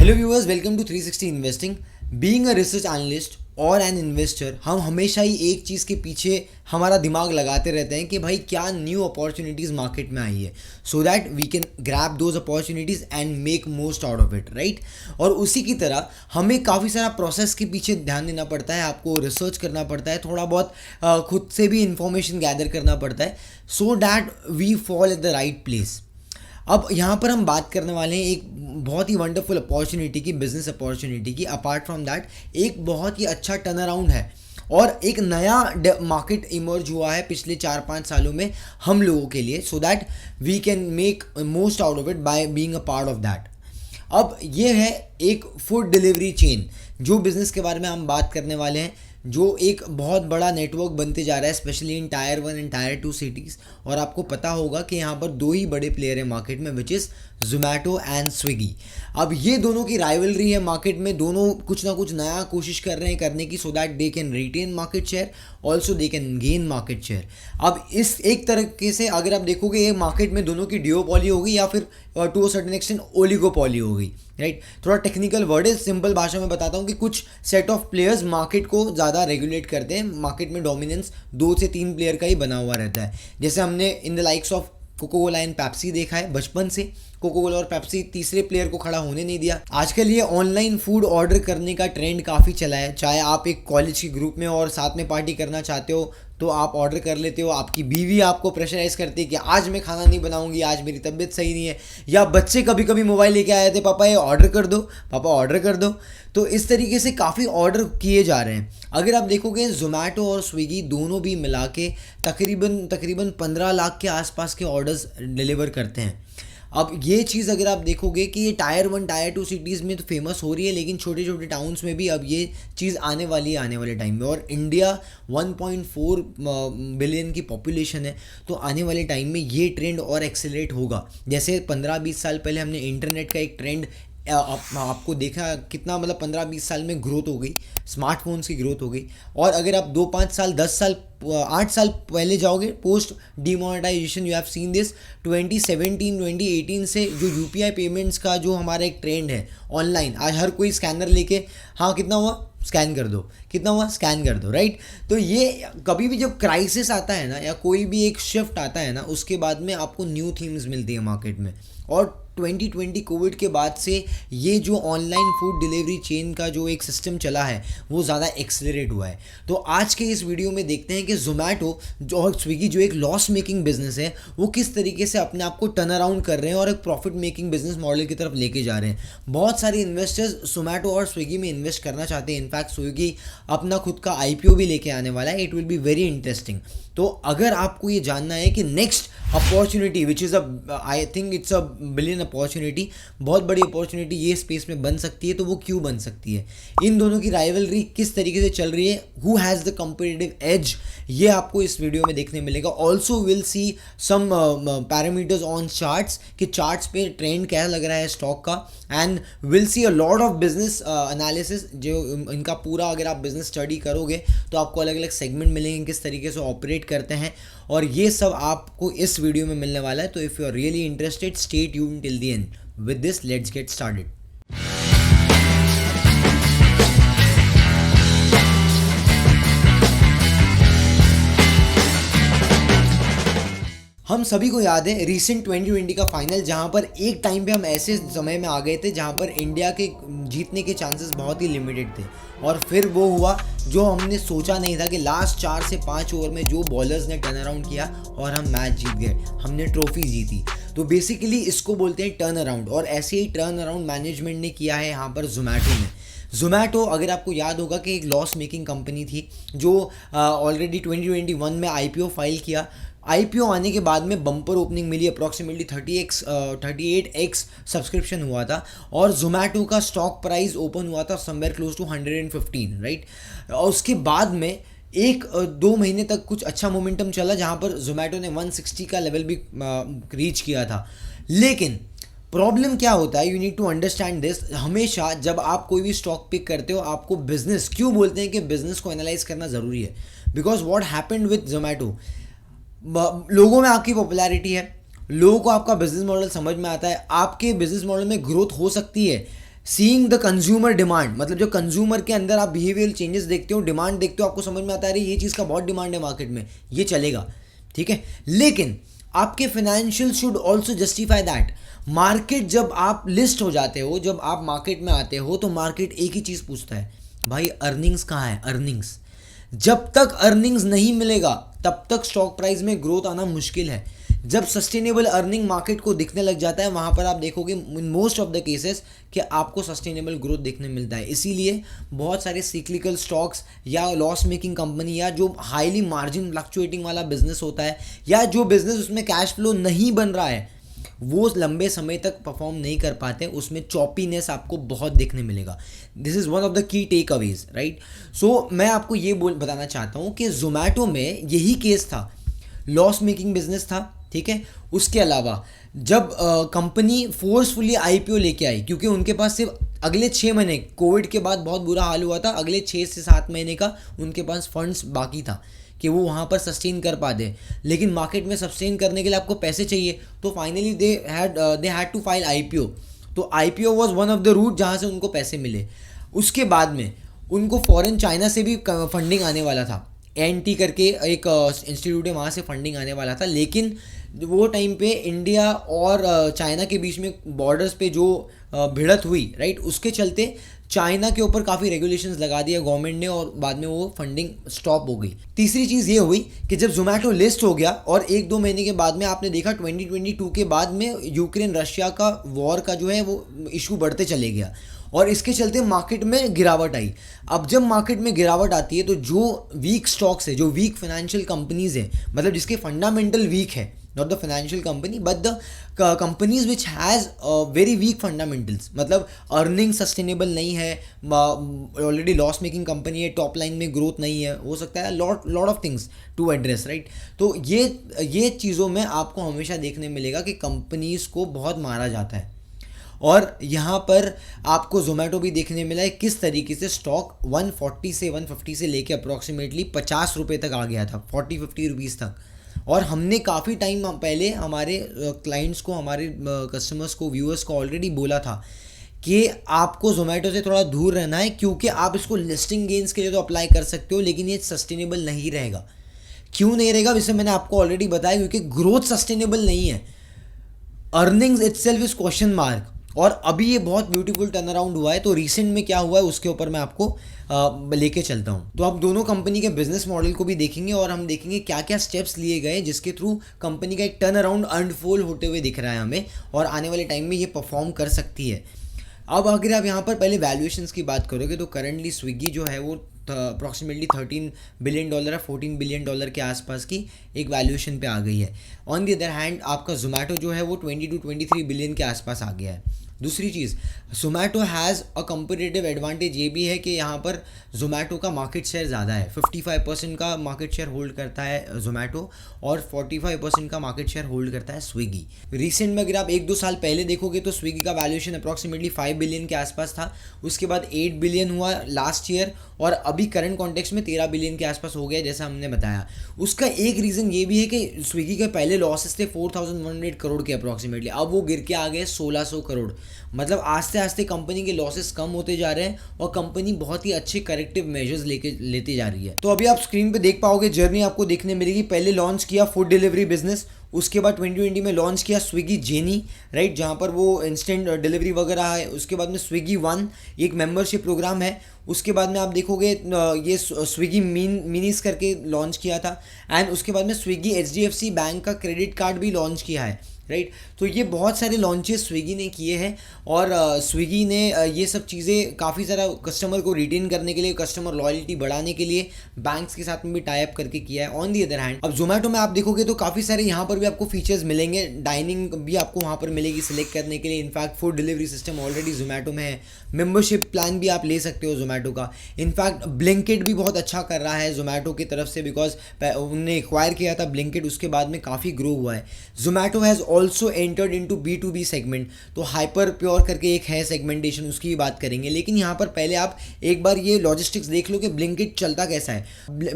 Hello viewers, welcome to 360 investing. Being a research analyst और an investor, हम हमेशा ही एक चीज़ के पीछे हमारा दिमाग लगाते रहते हैं कि भाई क्या न्यू अपॉर्चुनिटीज़ मार्केट में आई है, so that we can grab those opportunities and make most out of it, right. और उसी की तरह हमें काफ़ी सारा प्रोसेस के पीछे ध्यान देना पड़ता है, आपको रिसर्च करना पड़ता है, थोड़ा बहुत खुद से भी इंफॉर्मेशन गैदर करना पड़ता है, so that we fall at the right place. अब यहाँ पर हम बात करने वाले हैं एक बहुत ही वंडरफुल अपॉर्चुनिटी की, बिजनेस अपॉर्चुनिटी की। अपार्ट फ्रॉम दैट एक बहुत ही अच्छा टर्न अराउंड है और एक नया मार्केट इमर्ज हुआ है पिछले 4-5 सालों में हम लोगों के लिए, so that we can make most out of it by being a part of that. अब ये है एक फूड डिलीवरी चेन, जो बिज़नेस के बारे में हम बात करने वाले हैं, जो एक बहुत बड़ा नेटवर्क बनते जा रहा है, specially in tyre 1 and tyre 2 cities. और आपको पता होगा कि यहाँ पर दो ही बड़े प्लेयर हैं मार्केट में, which is Zomato and Swiggy. अब ये दोनों की राइवलरी है मार्केट में, दोनों कुछ ना कुछ नया कोशिश कर रहे हैं करने की, so that they can retain market share, also they can gain market share. अब इस एक तरीके से अगर आप देखोगे, ये मार्केट में दोनों की डिओपॉली होगी या फिर to a certain extent oligopoly होगी, राइट। थोड़ा टेक्निकल वर्ड है, सिंपल भाषा में बताता हूँ कि कुछ सेट ऑफ प्लेयर्स मार्केट को ज़्यादा रेगुलेट करते हैं। मार्केट में डोमिनेंस 2 से 3 प्लेयर का ही बना हुआ रहता है, जैसे हमने in the likes of Coca Cola and Pepsi देखा है बचपन से। कोको कोला और पेप्सी तीसरे प्लेयर को खड़ा होने नहीं दिया। आजकल ये ऑनलाइन फूड ऑर्डर करने का ट्रेंड काफ़ी चला है, चाहे आप एक कॉलेज के ग्रुप में और साथ में पार्टी करना चाहते हो तो आप ऑर्डर कर लेते हो, आपकी बीवी आपको प्रेशराइज करती है कि आज मैं खाना नहीं बनाऊंगी, आज मेरी तबीयत सही नहीं है, या बच्चे कभी कभी मोबाइल लेके आए थे, पापा ये ऑर्डर कर दो, पापा ऑर्डर कर दो। तो इस तरीके से काफ़ी ऑर्डर किए जा रहे हैं। अगर आप देखोगे जोमेटो और स्विगी दोनों भी मिला के तकरीबन 15 लाख के आसपास के ऑर्डर्स डिलीवर करते हैं। अब ये चीज़ अगर आप देखोगे कि ये टायर 1 टायर 2 सिटीज़ में तो फेमस हो रही है, लेकिन छोटे छोटे टाउन्स में भी अब ये चीज़ आने वाली है आने वाले टाइम में। और इंडिया 1.4 बिलियन की पॉपुलेशन है, तो आने वाले टाइम में ये ट्रेंड और एक्सेलरेट होगा। जैसे 15-20 साल पहले हमने इंटरनेट का एक ट्रेंड आपको देखा, कितना मतलब 15-20 साल में ग्रोथ हो गई, स्मार्टफोन्स की ग्रोथ हो गई। और अगर आप 2-5 साल 10 साल 8 साल पहले जाओगे, post demonetisation, you have seen this 2017-2018 से जो यूपीआई पेमेंट्स का जो हमारा एक ट्रेंड है ऑनलाइन, आज हर कोई स्कैनर लेके, हाँ कितना हुआ स्कैन कर दो, कितना हुआ स्कैन कर दो, राइट। तो ये कभी भी जब क्राइसिस आता है ना, या कोई भी एक शिफ्ट आता है ना, उसके बाद में आपको न्यू थीम्स मिलती है मार्केट में। और 2020 कोविड के बाद से ये जो ऑनलाइन फूड डिलीवरी चेन का जो एक सिस्टम चला है वो ज़्यादा एक्सेलरेट हुआ है। तो आज के इस वीडियो में देखते हैं कि जोमेटो जो और स्विगी जो एक लॉस मेकिंग बिजनेस है, वो किस तरीके से अपने आप को टर्न अराउंड कर रहे हैं और एक प्रॉफिट मेकिंग बिजनेस मॉडल की तरफ लेके जा रहे हैं। बहुत सारे इन्वेस्टर्स जोमेटो और स्विगी में इन्वेस्ट करना चाहते हैं। इनफैक्ट स्विगी अपना खुद का IPO भी लेके आने वाला है। It will be very interesting. तो अगर आपको ये जानना है कि next opportunity which is I think it's a billion opportunity, बहुत बड़ी अपॉर्चुनिटी ये स्पेस में बन सकती है, तो वो क्यों बन सकती है, इन दोनों की राइवलरी किस तरीके से चल रही है, who has the competitive edge, ये आपको इस वीडियो में देखने मिलेगा। Also will see some parameters on charts, कि चार्ट्स पे ट्रेंड क्या लग रहा है स्टॉक का, and will see a lot of business analysis. जो इनका पूरा अगर आप बिजनेस स्टडी करोगे तो आपको अलग अलग सेगमेंट मिलेंगे, किस तरीके से ऑपरेट करते हैं, और ये सब आपको इस वीडियो में मिलने वाला है। तो if you are really interested, stay tuned till the end. With this let's get started. हम सभी को याद है रीसेंट 2020 का फाइनल, जहां पर एक टाइम पे हम ऐसे समय में आ गए थे जहां पर इंडिया के जीतने के चांसेस बहुत ही लिमिटेड थे, और फिर वो हुआ जो हमने सोचा नहीं था कि लास्ट 4 से 5 ओवर में जो बॉलर्स ने टर्न अराउंड किया और हम मैच जीत गए, हमने ट्रॉफी जीती। तो बेसिकली इसको बोलते हैं टर्न अराउंड, और ऐसे ही टर्न अराउंड मैनेजमेंट ने किया है यहाँ पर जोमेटो ने। जोमेटो, अगर आपको याद होगा कि एक लॉस मेकिंग कंपनी थी जो ऑलरेडी 2021 में IPO फाइल किया। IPO आने के बाद में बम्पर ओपनिंग मिली, अप्रॉक्सीमेटली 38x सब्सक्रिप्शन हुआ था, और जोमेटो का स्टॉक प्राइस ओपन हुआ था समवेयर क्लोज टू 115, राइट। और उसके बाद में 1-2 महीने तक कुछ अच्छा मोमेंटम चला, जहाँ पर जोमेटो ने 160 का लेवल भी रीच किया था। लेकिन प्रॉब्लम क्या होता है, you need to understand this, हमेशा जब आप कोई भी स्टॉक पिक करते हो, आपको बिजनेस, क्यों बोलते हैं कि बिजनेस को एनालाइज करना ज़रूरी है, because what happened with Zomato, लोगों में आपकी पॉपुलैरिटी है, लोगों को आपका बिजनेस मॉडल समझ में आता है, आपके बिजनेस मॉडल में ग्रोथ हो सकती है, सीइंग द कंज्यूमर डिमांड, मतलब जो कंज्यूमर के अंदर आप बिहेवियरल चेंजेस देखते हो, डिमांड देखते हो, आपको समझ में आता है ये चीज़ का बहुत डिमांड है मार्केट में, ये चलेगा, ठीक है। लेकिन आपके financial should also justify that. Market जब आप लिस्ट हो जाते हो, जब आप मार्केट में आते हो, तो मार्केट एक ही चीज़ पूछता है, भाई अर्निंग्स कहाँ है, अर्निंग्स। जब तक अर्निंग्स नहीं मिलेगा तब तक स्टॉक प्राइस में ग्रोथ आना मुश्किल है। जब सस्टेनेबल अर्निंग मार्केट को दिखने लग जाता है, वहाँ पर आप देखोगे in most of the cases कि आपको सस्टेनेबल ग्रोथ देखने मिलता है। इसीलिए बहुत सारे सिक्लिकल स्टॉक्स या लॉस मेकिंग कंपनी या जो हाईली मार्जिन फ्लक्चुएटिंग वाला बिजनेस होता है, या जो बिजनेस उसमें कैश फ्लो नहीं बन रहा है, वो लंबे समय तक परफॉर्म नहीं कर पाते, उसमें चॉपीनेस आपको बहुत देखने मिलेगा। This is one of the key takeaways, right. So मैं आपको ये बताना चाहता हूँ कि जोमेटो में यही केस था, लॉस मेकिंग बिजनेस था, ठीक है। उसके अलावा जब कंपनी फोर्सफुली आईपीओ लेके आई, क्योंकि उनके पास सिर्फ अगले 6 महीने, कोविड के बाद बहुत बुरा हाल हुआ था, अगले 6 से 7 महीने का उनके पास फंड्स बाकी था कि वो वहाँ पर सस्टेन कर पाते। लेकिन मार्केट में सस्टेन करने के लिए आपको पैसे चाहिए, तो finally they had to file IPO. तो IPO was one of the route जहाँ से उनको पैसे मिले। उसके बाद में उनको फॉरेन चाइना से भी फंडिंग आने वाला था, एनटी करके एक इंस्टीट्यूट है, वहाँ से फंडिंग आने वाला था। लेकिन वो टाइम पे इंडिया और चाइना के बीच में बॉर्डर्स पे जो भिड़त हुई, राइट, उसके चलते चाइना के ऊपर काफ़ी रेगुलेशंस लगा दिया गवर्नमेंट ने, और बाद में वो फंडिंग स्टॉप हो गई। तीसरी चीज़ ये हुई कि जब जोमेटो लिस्ट हो गया और 1-2 महीने के बाद में आपने देखा 2022 के बाद में यूक्रेन रशिया का वॉर का जो है वो इशू बढ़ते चले गया, और इसके चलते मार्केट में गिरावट आई। अब जब मार्केट में गिरावट आती है तो जो वीक स्टॉक्स है, जो वीक फाइनेंशियल कंपनीज है, मतलब जिसके फंडामेंटल वीक है, not the financial company but the companies which has very weak fundamentals, मतलब अर्निंग सस्टेनेबल नहीं है, ऑलरेडी लॉस मेकिंग कंपनी है, टॉप लाइन में ग्रोथ नहीं है, हो सकता है lot of things to address, right. तो ये चीज़ों में आपको हमेशा देखने मिलेगा कि कंपनीज को बहुत मारा जाता है। और यहाँ पर आपको जोमेटो भी देखने मिला है किस तरीके से स्टॉक 140 से 150 से लेके अप्रॉक्सीमेटली 50 रुपये तक आ गया था, 40-50 रुपीज़ तक। और हमने काफ़ी टाइम पहले हमारे क्लाइंट्स को, हमारे कस्टमर्स को, व्यूअर्स को ऑलरेडी बोला था कि आपको जोमेटो से थोड़ा दूर रहना है, क्योंकि आप इसको लिस्टिंग गेन्स के लिए तो अप्लाई कर सकते हो, लेकिन ये सस्टेनेबल नहीं रहेगा। क्यों नहीं रहेगा, इसे मैंने आपको ऑलरेडी बताया, क्योंकि ग्रोथ सस्टेनेबल नहीं है, earnings itself is question mark. और अभी ये बहुत ब्यूटीफुल टर्न अराउंड हुआ है, तो रिसेंट में क्या हुआ है उसके ऊपर मैं आपको लेके चलता हूँ। तो आप दोनों कंपनी के बिजनेस मॉडल को भी देखेंगे और हम देखेंगे क्या क्या स्टेप्स लिए गए जिसके थ्रू कंपनी का एक टर्न अराउंड अनफोल्ड होते हुए दिख रहा है हमें, और आने वाले टाइम में ये परफॉर्म कर सकती है। अब अगर आप यहाँ पर पहले वैल्यूएशंस की बात करोगे तो करंटली स्विगी जो है वो अप्रॉक्सीमेटली $13 बिलियन या $14 बिलियन के आसपास की एक वैल्यूएशन पे आ गई है। ऑन दी अदर हैंड आपका जोमेटो जो है वो 22-23 बिलियन के आसपास आ गया है। दूसरी चीज़, Zomato has a competitive advantage ये भी है कि यहाँ पर जोमेटो का मार्केट शेयर ज़्यादा है, 55% का मार्केट शेयर होल्ड करता है जोमेटो और 45% का मार्केट शेयर होल्ड करता है स्विगी। रिसेंट में अगर आप 1-2 साल पहले देखोगे तो स्विगी का वैल्यूएशन अप्रॉक्सीमेटली 5 बिलियन के आसपास था, उसके बाद 8 बिलियन हुआ लास्ट ईयर, और अभी करंट कॉन्टेक्स्ट में 13 बिलियन के आसपास हो गया जैसा हमने बताया। उसका एक रीज़न ये भी है कि स्विगी के पहले लॉसेस थे 4100 करोड़ के अप्रॉक्सीमेटली, अब वो गिर के आ गए 1600 करोड़। मतलब आस्ते आस्ते कंपनी के लॉसेस कम होते जा रहे हैं और कंपनी बहुत ही अच्छे करेक्टिव मेजर्स लेते जा रही है। तो अभी आप स्क्रीन पे देख पाओगे जर्नी आपको देखने मिलेगी। पहले लॉन्च किया फूड डिलीवरी बिजनेस, उसके बाद 2020 में लॉन्च किया स्विगी जेनी, राइट, जहाँ पर वो इंस्टेंट डिलीवरी वगैरह है। उसके बाद में स्विगी वन एक मेंबरशिप प्रोग्राम है। उसके बाद में आप देखोगे ये स्विगी मिनीस करके लॉन्च किया था, एंड उसके बाद में स्विगी HDFC बैंक का क्रेडिट कार्ड भी लॉन्च किया है, राइट। तो ये बहुत सारे लॉन्चेस स्विगी ने किए हैं, और स्विगी ने ये सब चीज़ें काफ़ी सारा कस्टमर को रिटेन करने के लिए, कस्टमर लॉयल्टी बढ़ाने के लिए बैंक्स के साथ में भी टाई अप करके किया है। ऑन दी अदर हैंड अब जोमेटो में आप देखोगे तो काफ़ी सारे यहाँ पर भी आपको फीचर्स मिलेंगे, डाइनिंग भी आपको वहाँ पर मिलेगी सिलेक्ट करने के लिए। In fact food delivery system already Zomato में है, मेंबरशिप प्लान भी आप ले सकते हो जोमेटो का। इनफैक्ट ब्लिंकिट भी बहुत अच्छा कर रहा है जोमेटो की तरफ से, बिकॉज उन्होंने एक्वायर किया था ब्लिंकिट, उसके बाद में काफ़ी ग्रो हुआ है। Zomato has also entered into B2B segment, तो हाइपर प्योर करके एक है सेगमेंटेशन, उसकी भी बात करेंगे। लेकिन यहाँ पर पहले आप एक बार ये लॉजिस्टिक्स देख लो कि ब्लिंकिट चलता कैसा है।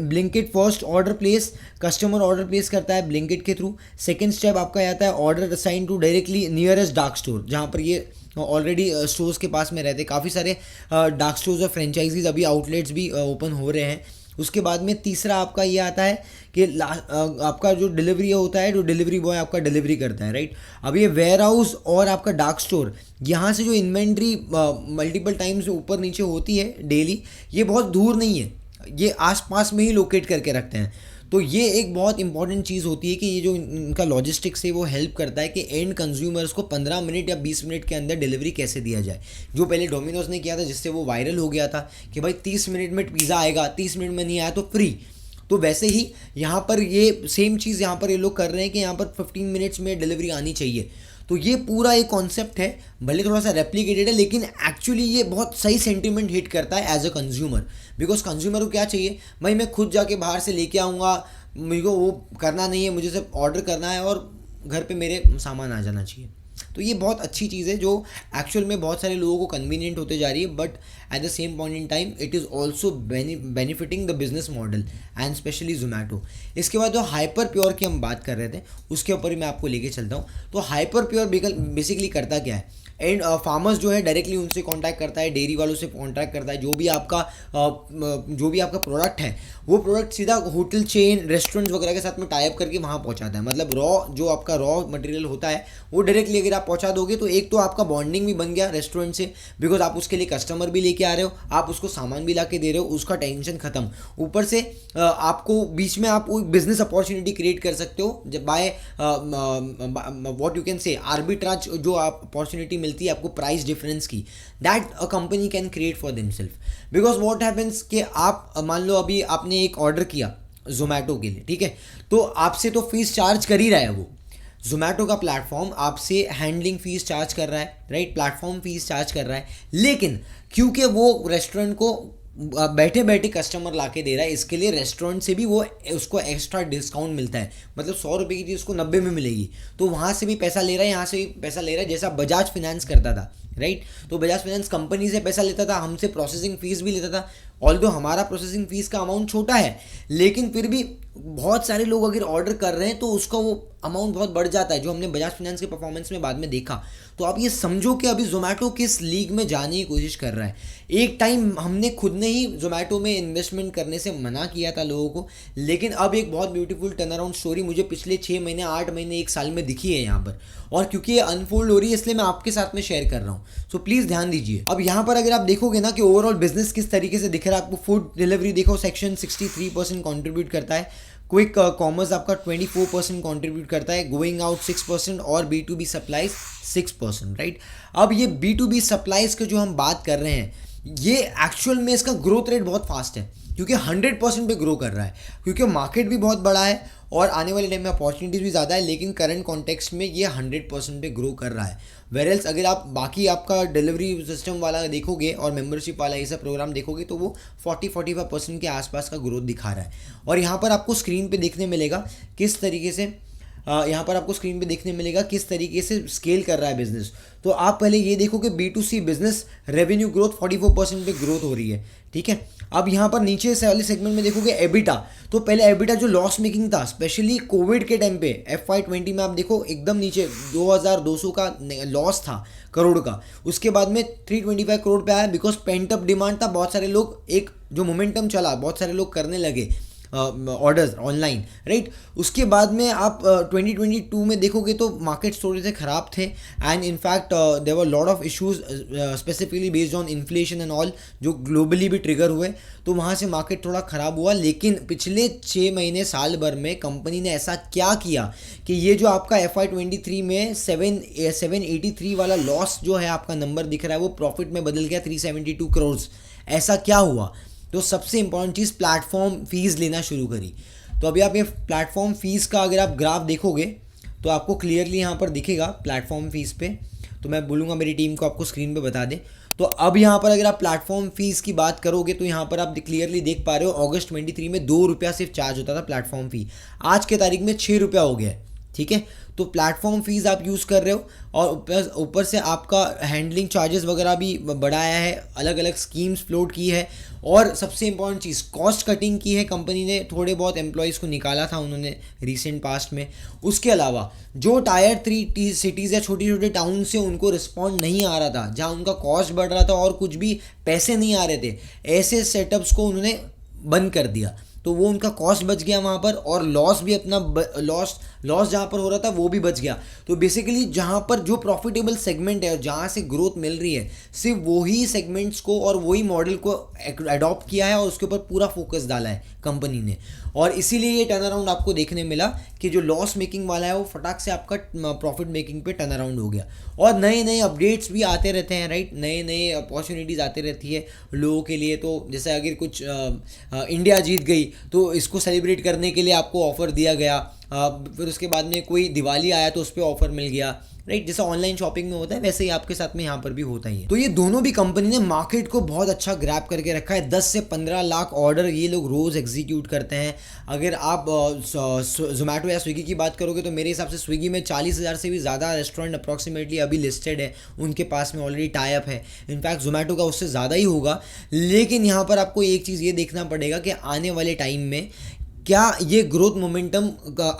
Blinkit first order place, customer order place करता है ब्लिंकिट के थ्रू। सेकंड स्टेप आपका आता है order assign to directly nearest dark store, जहाँ पर ये ऑलरेडी स्टोर्स के पास में रहते हैं, काफ़ी सारे डार्क स्टोर्स और फ्रेंचाइजीज अभी आउटलेट्स भी ओपन हो रहे हैं। उसके बाद में तीसरा आपका ये आता है कि आपका जो डिलीवरी होता है, जो डिलीवरी बॉय आपका डिलीवरी करता है, राइट। अब ये वेयर हाउस और आपका डार्क स्टोर, यहाँ से जो इन्वेंट्री मल्टीपल टाइम्स ऊपर नीचे होती है डेली, ये बहुत दूर नहीं है, ये आसपास में ही लोकेट करके रखते हैं। तो ये एक बहुत इंपॉर्टेंट चीज़ होती है कि ये जो इनका लॉजिस्टिक्स है वो हेल्प करता है कि एंड कंज्यूमर्स को 15 मिनट या 20 मिनट के अंदर डिलीवरी कैसे दिया जाए। जो पहले डोमिनोज ने किया था, जिससे वो वायरल हो गया था कि भाई 30 मिनट में पिज़्ज़ा आएगा, 30 मिनट में नहीं आया तो फ्री। तो वैसे ही यहाँ पर ये सेम चीज़ यहाँ पर ये लोग कर रहे हैं कि यहाँ पर 15 मिनट्स में डिलीवरी आनी चाहिए। तो ये पूरा एक कॉन्सेप्ट है, भले थोड़ा सा रेप्लिकेटेड है, लेकिन एक्चुअली ये बहुत सही सेंटीमेंट हिट करता है as a consumer. Because consumer को क्या चाहिए, भाई मैं खुद जाके बाहर से लेके आऊँगा, मुझे को वो करना नहीं है, मुझे सिर्फ ऑर्डर करना है और घर पे मेरे सामान आ जाना चाहिए। तो ये बहुत अच्छी चीज़ है जो एक्चुअल में बहुत सारे लोगों को कन्वीनियंट होते जा रही है, but at the same point in time it is also benefiting the business model and specially Zomato. इसके बाद जो हाइपर प्योर की हम बात कर रहे थे, उसके ऊपर ही मैं आपको लेके चलता हूँ। तो हाइपर प्योर बेसिकली करता क्या है, एंड फार्मर्स जो है डायरेक्टली उनसे कांटेक्ट करता है, डेयरी वालों से कांटेक्ट करता है, जो भी आपका प्रोडक्ट है वो प्रोडक्ट सीधा होटल चेन रेस्टोरेंट्स वगैरह के साथ में टाई अप करके वहाँ पहुँचाता है। मतलब जो आपका रॉ मटेरियल होता है वो डायरेक्टली अगर आप पहुँचा दोगे तो एक तो आपका बॉन्डिंग भी बन गया रेस्टोरेंट से, बिकॉज आप उसके लिए कस्टमर भी लेके आ रहे हो, आप उसको सामान भी ला के दे रहे हो, उसका टेंशन खत्म। ऊपर से आपको बीच में आप बिजनेस अपॉर्चुनिटी क्रिएट कर सकते हो जब by what you can say arbitrage, जो आप अपॉर्चुनिटी मिलती है आपको प्राइस डिफरेंस की, that a company can create for themselves. Because what happens कि आप मान लो अभी आपने एक ऑर्डर किया जोमेटो के लिए, ठीक है, तो आपसे तो फीस चार्ज कर ही रहा है वो जोमेटो का प्लेटफॉर्म, आपसे हैंडलिंग फीस चार्ज कर रहा है, राइट, प्लेटफॉर्म फीस चार्ज कर रहा है। लेकिन क्योंकि वो रेस्टोरेंट को बैठे बैठे कस्टमर ला के दे रहा है, इसके लिए रेस्टोरेंट से भी वो उसको एक्स्ट्रा डिस्काउंट मिलता है। मतलब 100 रुपये की चीज़ उसको 90 में मिलेगी, तो वहाँ से भी पैसा ले रहा है, यहाँ से भी पैसा ले रहा है, जैसा बजाज फिनेंस करता था, राइट। तो बजाज फाइनेंस कंपनी से पैसा लेता था, हमसे प्रोसेसिंग फीस भी लेता था। ऑल्दो हमारा प्रोसेसिंग फीस का अमाउंट छोटा है, लेकिन फिर भी बहुत सारे लोग अगर ऑर्डर कर रहे हैं तो उसका वो अमाउंट बहुत बढ़ जाता है, जो हमने बजाज फाइनेंस के परफॉर्मेंस में बाद में देखा। तो आप ये समझो कि अभी जोमेटो किस लीग में जाने की कोशिश कर रहा है। एक टाइम हमने खुद ने ही जोमेटो में इन्वेस्टमेंट करने से मना किया था लोगों को, लेकिन अब एक बहुत ब्यूटीफुल टर्न अराउंड स्टोरी मुझे पिछले 6 महीने 8 महीने 1 साल में दिखी है यहाँ पर, और क्योंकि ये अनफोल्ड हो रही है इसलिए मैं आपके साथ में शेयर कर रहा हूँ। सो प्लीज़ ध्यान दीजिए। अब यहाँ पर अगर आप देखोगे ना कि ओवरऑल बिजनेस किस तरीके से दिख रहा है आपको, फूड डिलीवरी देखो सेक्शन 63% कॉन्ट्रीब्यूट करता है, क्विक कॉमर्स आपका 24% कॉन्ट्रीब्यूट करता है, गोइंग आउट 6% और B2B सप्लाईज 6%, राइट। अब ये B2B सप्लाईज के जो हम बात कर रहे हैं, ये एक्चुअल में इसका ग्रोथ रेट बहुत फास्ट है, क्योंकि 100% पे ग्रो कर रहा है, क्योंकि मार्केट भी बहुत बड़ा है और आने वाले टाइम में अपॉर्चुनिटीज़ भी ज़्यादा है, लेकिन करंट कॉन्टेक्स्ट में ये 100% पे ग्रो कर रहा है। वेरेल्स अगर आप बाकी आपका डिलीवरी सिस्टम वाला देखोगे और मेंबरशिप वाला ये सब प्रोग्राम देखोगे तो वो 40-45% के आसपास का ग्रोथ दिखा रहा है। और यहाँ पर आपको स्क्रीन पे देखने मिलेगा किस तरीके से किस तरीके से स्केल कर रहा है बिजनेस। तो आप पहले ये देखो कि B2C बिजनेस रेवेन्यू ग्रोथ 44% पे ग्रोथ हो रही है, ठीक है। अब यहाँ पर नीचे से वाले सेगमेंट में देखोगे एबिटा, तो पहले एबिटा जो लॉस मेकिंग था स्पेशली कोविड के टाइम पे FY20 में आप देखो एकदम नीचे 2200 का लॉस था करोड़ का, उसके बाद में 325 करोड़ पे आया, बिकॉज पेंट अप डिमांड था, बहुत सारे लोग, एक जो मोमेंटम चला, बहुत सारे लोग करने लगे ऑर्डर्स ऑनलाइन, राइट। उसके बाद में आप 2022 में देखोगे तो मार्केट्स थोड़े से ख़राब थे, and in fact there were lot of issues specifically based on inflation and all, जो ग्लोबली भी ट्रिगर हुए, तो वहाँ से मार्केट थोड़ा ख़राब हुआ। लेकिन पिछले 6 महीने साल भर में कंपनी ने ऐसा क्या किया कि ये जो आपका FY23 में 783 वाला लॉस जो है आपका नंबर दिख रहा है वो प्रॉफिट में बदल गया 372 करोड़। ऐसा क्या हुआ? तो सबसे इंपॉर्टेंट चीज़, प्लेटफॉर्म फीस लेना शुरू करी। तो अभी आप ये प्लेटफॉर्म फीस का अगर आप ग्राफ देखोगे तो आपको क्लियरली यहाँ पर दिखेगा प्लेटफॉर्म फीस पे, तो मैं बोलूँगा मेरी टीम को आपको स्क्रीन पे बता दे। तो अब यहाँ पर अगर आप प्लेटफॉर्म फीस की बात करोगे तो यहाँ पर आप क्लियरली देख पा रहे हो, अगस्त 23 में 2 रुपया सिर्फ चार्ज होता था प्लेटफॉर्म फी, आज के तारीख में 6 रुपया हो गया है, ठीक है। तो प्लेटफॉर्म फीस आप यूज़ कर रहे हो और ऊपर से आपका हैंडलिंग चार्जेस वगैरह भी बढ़ाया है, अलग अलग स्कीम्स फ्लोट की है, और सबसे इंपॉर्टेंट चीज़ कॉस्ट कटिंग की है कंपनी ने, थोड़े बहुत एम्प्लॉयज़ को निकाला था उन्होंने रिसेंट पास्ट में। उसके अलावा जो टायर 3 सिटीज़ या छोटे छोटे टाउन से उनको रिस्पॉन्ड नहीं आ रहा था, जहाँ उनका कॉस्ट बढ़ रहा था और कुछ भी पैसे नहीं आ रहे थे, ऐसे सेटअप्स को उन्होंने बंद कर दिया। तो वो उनका कॉस्ट बच गया वहाँ पर, और लॉस भी अपना लॉस जहाँ पर हो रहा था वो भी बच गया। तो बेसिकली जहाँ पर जो प्रॉफिटेबल सेगमेंट है और जहाँ से ग्रोथ मिल रही है, सिर्फ वही सेगमेंट्स को और वही मॉडल को अडॉप्ट किया है और उसके ऊपर पूरा फोकस डाला है कंपनी ने। और इसीलिए ये टर्न अराउंड आपको देखने मिला कि जो लॉस मेकिंग वाला है वो फटाक से आपका प्रॉफिट मेकिंग पे टर्न अराउंड हो गया। और नए नए अपडेट्स भी आते रहते हैं, राइट, नए नए अपॉर्चुनिटीज़ आती रहती है लोगों के लिए। तो जैसे अगर कुछ इंडिया जीत गई तो इसको सेलिब्रेट करने के लिए आपको ऑफ़र दिया गया, फिर उसके बाद में कोई दिवाली आया तो उस पर ऑफ़र मिल गया, राइट। जैसा ऑनलाइन शॉपिंग में होता है वैसे ही आपके साथ में यहाँ पर भी होता ही है। तो ये दोनों भी कंपनी ने मार्केट को बहुत अच्छा ग्रैब करके रखा है। 10 से 15 लाख ऑर्डर ये लोग रोज़ एग्जीक्यूट करते हैं। अगर आप जोमेटो या स्विगी की बात करोगे तो मेरे हिसाब से स्विगी में 40,000 से भी ज़्यादा रेस्टोरेंट अप्रॉक्सीमेटली अभी लिस्टेड है, उनके पास में ऑलरेडी टाई अप है। इनफैक्ट जोमेटो का उससे ज़्यादा ही होगा। लेकिन यहाँ पर आपको एक चीज़ ये देखना पड़ेगा कि आने वाले टाइम में क्या ये ग्रोथ मोमेंटम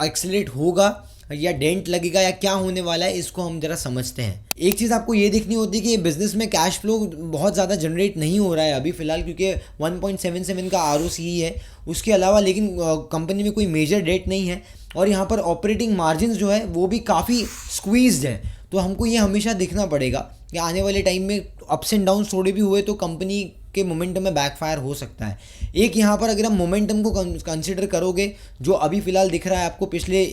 एक्सेलरेट होगा या डेंट लगेगा या क्या होने वाला है, इसको हम जरा समझते हैं। एक चीज़ आपको ये देखनी होती है कि बिजनेस में कैश फ्लो बहुत ज़्यादा जनरेट नहीं हो रहा है अभी फ़िलहाल, क्योंकि 1.77 का ROC ही है। उसके अलावा लेकिन कंपनी में कोई मेजर डेट नहीं है, और यहाँ पर ऑपरेटिंग मार्जिन जो है वो भी काफ़ी स्क्वीज्ड है। तो हमको ये हमेशा देखना पड़ेगा कि आने वाले टाइम में अप्स एंड डाउन थोड़े भी हुए तो कंपनी के मोमेंटम में बैकफायर हो सकता है। एक यहाँ पर अगर हम मोमेंटम को कंसिडर करोगे जो अभी फिलहाल दिख रहा है आपको पिछले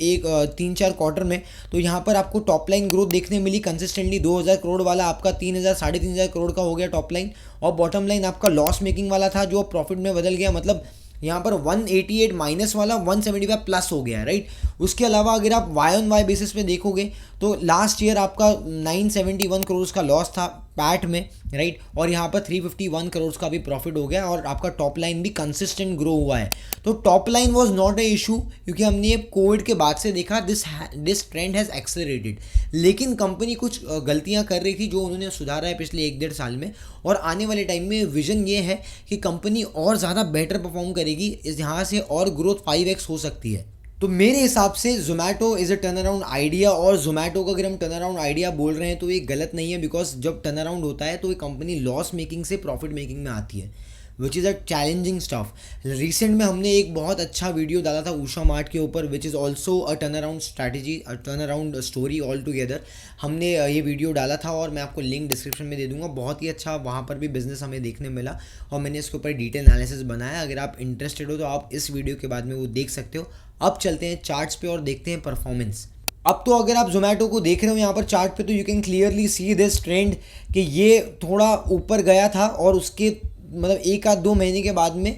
3-4 क्वार्टर में, तो यहाँ पर आपको टॉप लाइन ग्रोथ देखने मिली कंसिस्टेंटली। 2,000 करोड़ वाला आपका 3,000-3,500 करोड़ का हो गया टॉप लाइन, और बॉटम लाइन आपका लॉस मेकिंग वाला था जो प्रॉफिट में बदल गया। मतलब यहाँ पर 188 माइनस वाला 175 प्लस हो गया है, राइट। उसके अलावा अगर आप वाई ऑन वाई बेसिस पे देखोगे तो लास्ट ईयर आपका 971 करोड़ का लॉस था पैट में, राइट, और यहाँ पर 351 करोड़ का भी प्रॉफिट हो गया, और आपका टॉप लाइन भी कंसिस्टेंट ग्रो हुआ है। तो top line was not a issue, क्योंकि हमने ये कोविड के बाद से देखा दिस ट्रेंड हैज़ एक्सेलरेटेड। लेकिन कंपनी कुछ गलतियाँ कर रही थी जो उन्होंने सुधारा है पिछले 1-1.5 साल में, और आने वाले टाइम में विजन ये है कि कंपनी और ज़्यादा बेटर परफॉर्म करेगी, इस यहाँ से और ग्रोथ 5x हो सकती है। तो मेरे हिसाब से Zomato is a turn around idea, और जोमेटो का अगर हम टर्न अराउंड आइडिया बोल रहे हैं तो ये गलत नहीं है, बिकॉज जब टर्न अराउंड होता है तो ये कंपनी लॉस मेकिंग से प्रॉफिट मेकिंग में आती है, which is a challenging stuff. Recent में हमने एक बहुत अच्छा वीडियो डाला था उषा मार्ट के ऊपर, which is also a turn around strategy, a turn around story all together. हमने ये वीडियो डाला था और मैं आपको लिंक डिस्क्रिप्शन में दे दूंगा। बहुत ही अच्छा वहाँ पर भी बिजनेस हमें देखने मिला, और मैंने इसके ऊपर डिटेल एनालिसिस बनाया। अगर आप इंटरेस्टेड हो तो आप इस वीडियो के बाद में वो देख सकते हो। अब चलते हैं चार्ट्स पे और देखते हैं परफॉर्मेंस। अब तो अगर आप जोमेटो को देख रहे हो यहाँ पर चार्ट पे, तो you can clearly see this trend कि ये थोड़ा ऊपर गया था और उसके मतलब 1-2 महीने के बाद में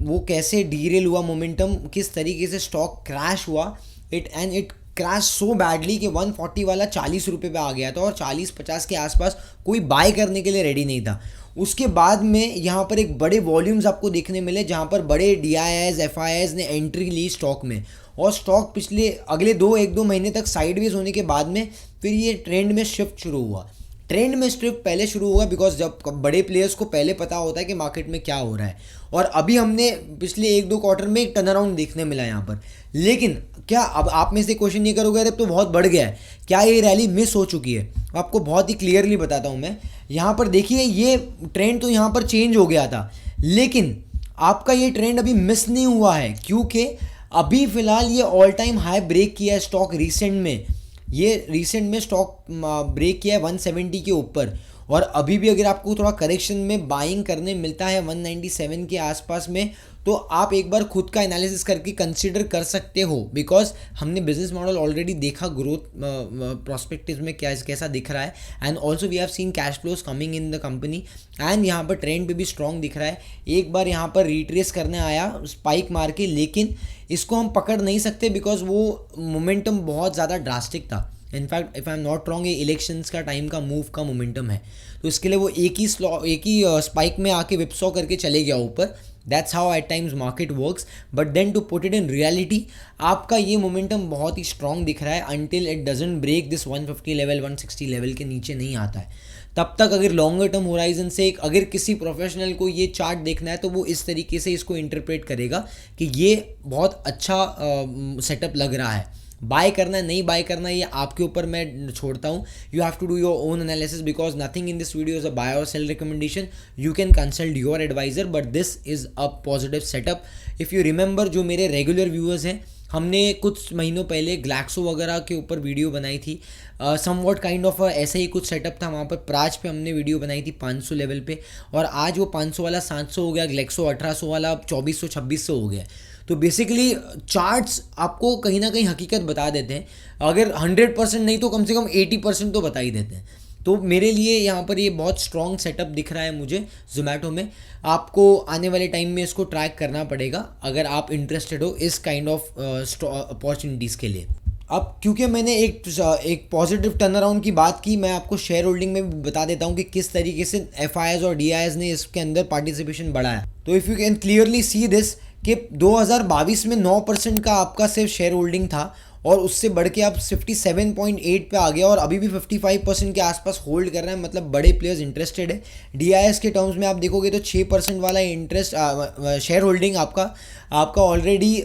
वो कैसे डीरेल हुआ मोमेंटम, किस तरीके से स्टॉक क्रैश हुआ। इट क्रैश सो बैडली कि 140 वाला 40 रुपये पे आ गया था, और 40-50 के आसपास कोई बाय करने के लिए रेडी नहीं था। उसके बाद में यहाँ पर एक बड़े वॉल्यूम्स आपको देखने मिले, जहाँ पर बड़े DIIs FIIs ने एंट्री ली स्टॉक में, और स्टॉक पिछले अगले 1-2 महीने तक साइडवेज होने के बाद में फिर ये ट्रेंड में शिफ्ट शुरू हुआ। ट्रेंड में शिफ्ट पहले शुरू हुआ बिकॉज जब बड़े प्लेयर्स को पहले पता होता है कि मार्केट में क्या हो रहा है, और अभी हमने पिछले 1-2 क्वार्टर में एक टर्न अराउंड देखने मिला यहाँ पर। लेकिन क्या अब आप में से क्वेश्चन ये करोगे अरे अब तो बहुत बढ़ गया है, क्या ये रैली मिस हो चुकी है? आपको बहुत ही क्लियरली बताता हूँ मैं। यहाँ पर देखिए ये ट्रेंड तो यहाँ पर चेंज हो गया था, लेकिन आपका ये ट्रेंड अभी मिस नहीं हुआ है, क्योंकि अभी फ़िलहाल ये ऑल टाइम हाई ब्रेक किया है स्टॉक रिसेंट में स्टॉक ब्रेक किया है 170 के ऊपर, और अभी भी अगर आपको थोड़ा करेक्शन में बाइंग करने मिलता है 197 के आसपास में, तो आप एक बार खुद का एनालिसिस करके कंसीडर कर सकते हो, बिकॉज हमने बिजनेस मॉडल ऑलरेडी देखा, ग्रोथ प्रोस्पेक्टिव में कैसा दिख रहा है, and also we have seen cash flows coming in the company, and यहाँ पर ट्रेंड पे भी स्ट्रॉन्ग दिख रहा है। एक बार यहाँ पर रिट्रेस करने आया स्पाइक मार के, लेकिन इसको हम पकड़ नहीं सकते बिकॉज वो मोमेंटम बहुत ज़्यादा ड्रास्टिक था। In fact if I am not wrong ये इलेक्शंस का टाइम का मूव का मोमेंटम है, तो इसके लिए वो एक ही स्पाइक में आके विपसॉ करके चले गया ऊपर, that's how at times market works, but then to put it in reality आपका ये मोमेंटम बहुत ही स्ट्रॉन्ग दिख रहा है until it doesn't break this 150 level 160 level के नीचे नहीं आता है। तब तक अगर लॉन्गर टर्म होराइजन से अगर किसी प्रोफेशनल को ये चार्ट देखना है तो वो इस तरीके से इसको इंटरप्रेट करेगा कि ये बहुत अच्छा सेटअप लग रहा है। बाय करना है नहीं बाय करना है ये आपके ऊपर मैं छोड़ता हूँ। You have to do your own analysis because nothing in this video is a buy or sell recommendation. You can consult your adviser but this is a positive setup. If you remember जो मेरे regular viewers हैं, हमने कुछ महीनों पहले Glaxo वगैरह के ऊपर वीडियो बनाई थी, समवॉट काइंड ऑफ ऐसे ही कुछ सेटअप था। वहाँ पर प्राज पे हमने वीडियो बनाई थी 500 लेवल पे, और आज वो 500 वाला 700 हो गया, ग्लैक्सो 1800 वाला 2400 2600 हो गया। तो बेसिकली चार्ट्स आपको कहीं ना कहीं हकीकत बता देते हैं, अगर 100% नहीं तो कम से कम 80% तो बता ही देते हैं। तो मेरे लिए यहाँ पर ये बहुत स्ट्रॉन्ग सेटअप दिख रहा है मुझे जोमेटो में। आपको आने वाले टाइम में इसको ट्रैक करना पड़ेगा अगर आप इंटरेस्टेड हो इस काइंड ऑफ अपॉर्चुनिटीज़ के लिए। अब क्योंकि मैंने एक पॉजिटिव टर्न अराउंड की बात की, मैं आपको शेयर होल्डिंग में भी बता देता हूँ कि किस तरीके से FIs और DIs ने इसके अंदर पार्टिसिपेशन बढ़ाया। तो if you can clearly see this कि 2022 में 9% का आपका सिर्फ शेयर होल्डिंग था और उससे बढ़ के आप 57.8 पे आ गया और अभी भी 55% के आसपास होल्ड कर रहे हैं, मतलब बड़े प्लेयर्स इंटरेस्टेड है। DIs के टर्म्स में आप देखोगे तो 6% वाला इंटरेस्ट शेयर होल्डिंग आपका ऑलरेडी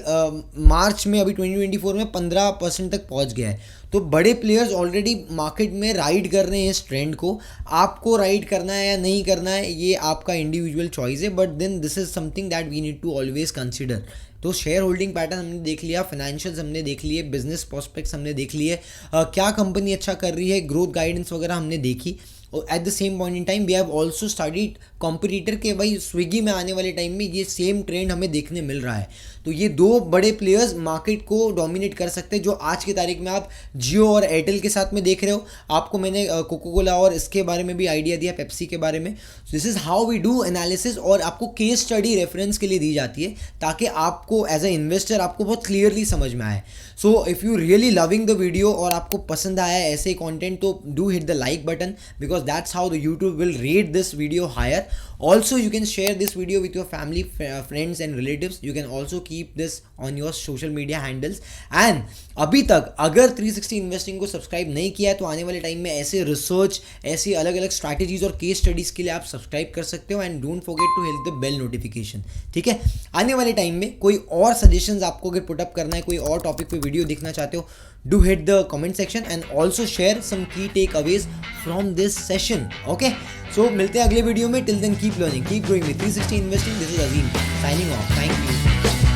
मार्च में अभी 2024 में 15% तक पहुंच गया है। तो बड़े प्लेयर्स ऑलरेडी मार्केट में राइड कर रहे हैं इस ट्रेंड को। आपको राइड करना है या नहीं करना है ये आपका इंडिविजुअल चॉइस है, but then this is something that we need to always consider. तो शेयर होल्डिंग पैटर्न हमने देख लिया, फाइनेंशियल्स हमने देख लिए, बिजनेस प्रोस्पेक्ट्स हमने देख लिए, क्या कंपनी अच्छा कर रही है, ग्रोथ गाइडेंस वगैरह हमने देखी। और at the same point in time we have also studied competitor के भाई स्विगी में आने वाले टाइम में ये सेम ट्रेंड हमें देखने मिल रहा है। तो ये दो बड़े प्लेयर्स मार्केट को डोमिनेट कर सकते हैं, जो आज की तारीख में आप जियो और एयरटेल के साथ में देख रहे हो। आपको मैंने कोको कोला और इसके बारे में भी आइडिया दिया, पेप्सी के बारे में। This is how we do analysis, और आपको केस स्टडी रेफरेंस के लिए दी जाती है ताकि आपको एज ए इन्वेस्टर आपको बहुत क्लियरली समझ में आए। So if you really loving the video और आपको पसंद आया है ऐसे कंटेंट, तो do hit the like button because that's how the YouTube will rate this video higher. Also you can share this video with your family, friends and relatives. You can also keep this on your social media handles. And अभी तक अगर 360 investing को subscribe नहीं किया है तो आने वाले टाइम में ऐसे रिसर्च, ऐसी अलग अलग स्ट्रैटेजीज और केस स्टडीज़ के लिए आप सब्सक्राइब कर सकते हो। And don't forget to hit the bell notification, ठीक है। आने वाले टाइम में कोई और सजेशंस आपको अगर पुटअप करना है, कोई और टॉपिक पे वीडियो देखना चाहते हो, do hit the comment section and also share some key takeaways from this session. Okay, so मिलते हैं अगले वीडियो में. Till then keep learning, keep growing with 360 investing. This is Azim signing off. Thank you.